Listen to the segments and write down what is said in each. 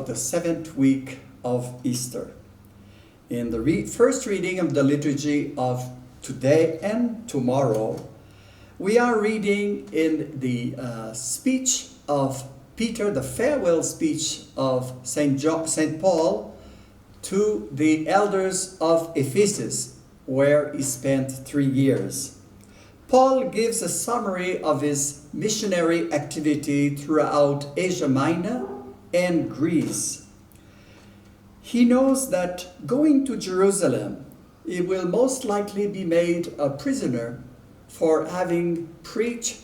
of the 7th week of Easter. In the first reading of the liturgy of today and tomorrow, we are reading in the speech of Peter, the farewell speech of St. Paul to the elders of Ephesus, where he spent 3 years. Paul gives a summary of his missionary activity throughout Asia Minor and Greece. He knows that going to Jerusalem, he will most likely be made a prisoner for having preached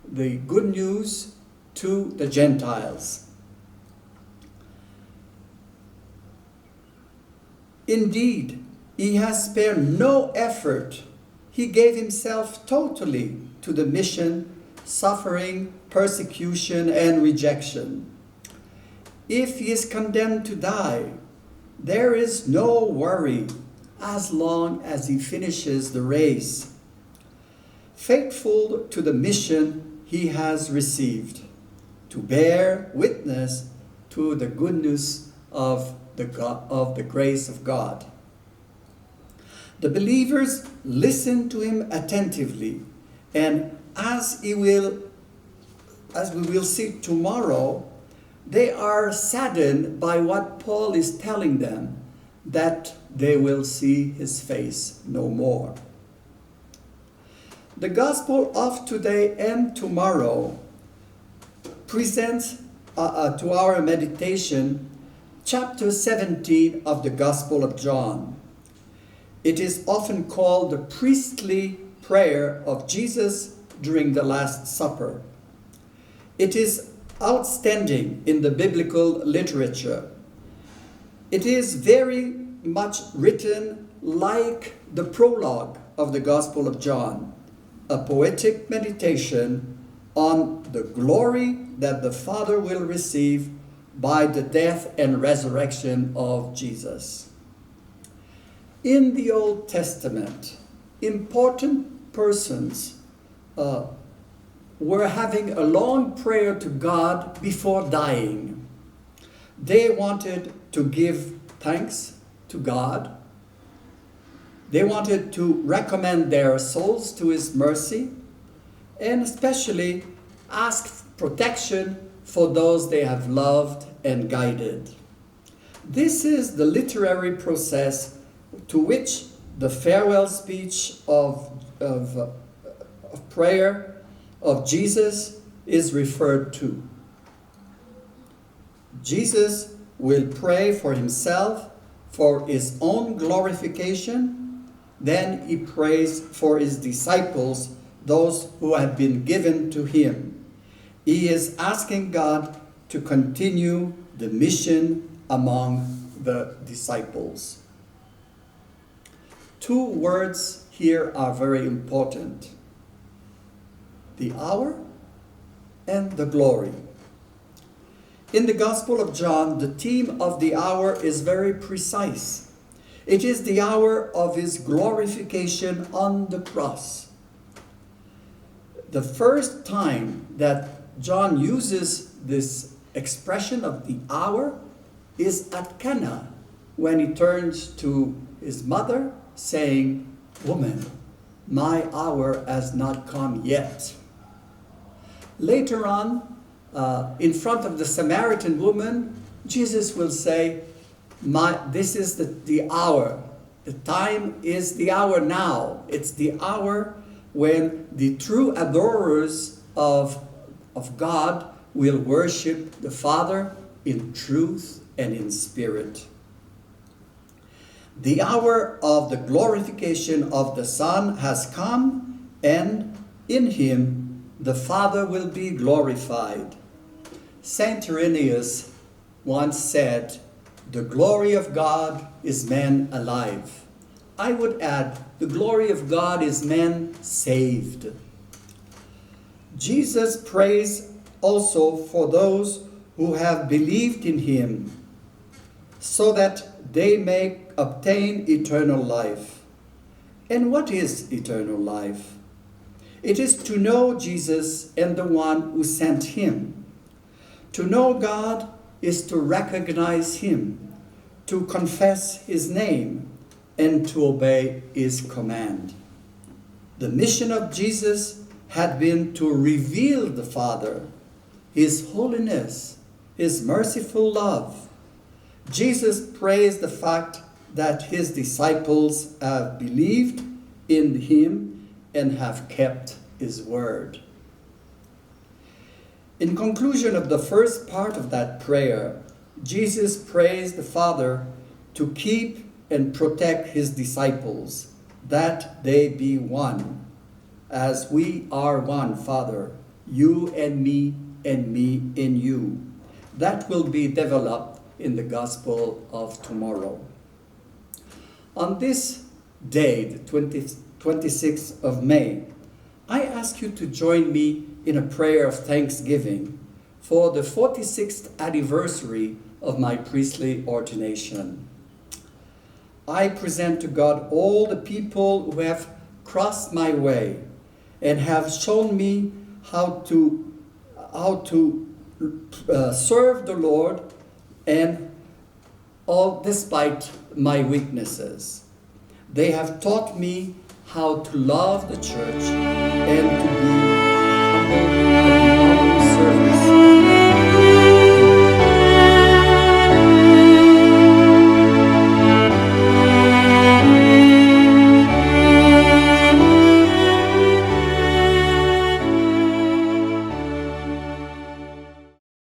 the good news to the Gentiles. Indeed, he has spared no effort. He gave himself totally to the mission, suffering persecution and rejection. If he is condemned to die, there is no worry as long as he finishes the race, faithful to the mission he has received, to bear witness to the goodness of the grace of God. The believers listen to him attentively, and as we will see tomorrow, they are saddened by what Paul is telling them, that they will see his face no more. The Gospel of today and tomorrow presents to our meditation chapter 17 of the Gospel of John. It is often called the priestly prayer of Jesus during the Last Supper. It is outstanding in the biblical literature. It is very much written like the prologue of the Gospel of John, a poetic meditation on the glory that the Father will receive by the death and resurrection of Jesus. In the Old Testament, important persons were having a long prayer to God before dying. They wanted to give thanks to God. They wanted to recommend their souls to his mercy, and especially ask protection for those they have loved and guided. This is the literary process to which the farewell speech of prayer of Jesus is referred to. Jesus will pray for himself, for his own glorification. Then he prays for his disciples, those who have been given to him. He is asking God to continue the mission among the disciples. 2 words here are very important: the hour and the glory. In the Gospel of John, the theme of the hour is very precise. It is the hour of his glorification on the cross. The first time that John uses this expression of the hour is at Cana, when he turns to his mother saying, "Woman, my hour has not come yet." Later on, in front of the Samaritan woman, Jesus will say, this is the hour. The time is the hour now. It's the hour when the true adorers of God will worship the Father in truth and in spirit. The hour of the glorification of the Son has come, and in him the Father will be glorified. Saint Irenaeus once said, "The glory of God is man alive." I would add, the glory of God is man saved. Jesus prays also for those who have believed in him, so that they may obtain eternal life. And what is eternal life? It is to know Jesus and the one who sent him, to know God is to recognize him, to confess his name, and to obey his command. The mission of Jesus had been to reveal the Father, his holiness, his merciful love. Jesus praised the fact that his disciples have believed in him and have kept his word. In conclusion of the first part of that prayer, Jesus praised the Father to keep and protect his disciples, that they be one, as we are one, Father, you and me in you. That will be developed in the Gospel of tomorrow. On this day, the 26th of May, I ask you to join me in a prayer of thanksgiving for the 46th anniversary of my priestly ordination. I present to God all the people who have crossed my way and have shown me how to serve the Lord, and all despite my weaknesses. They have taught me how to love the church and to be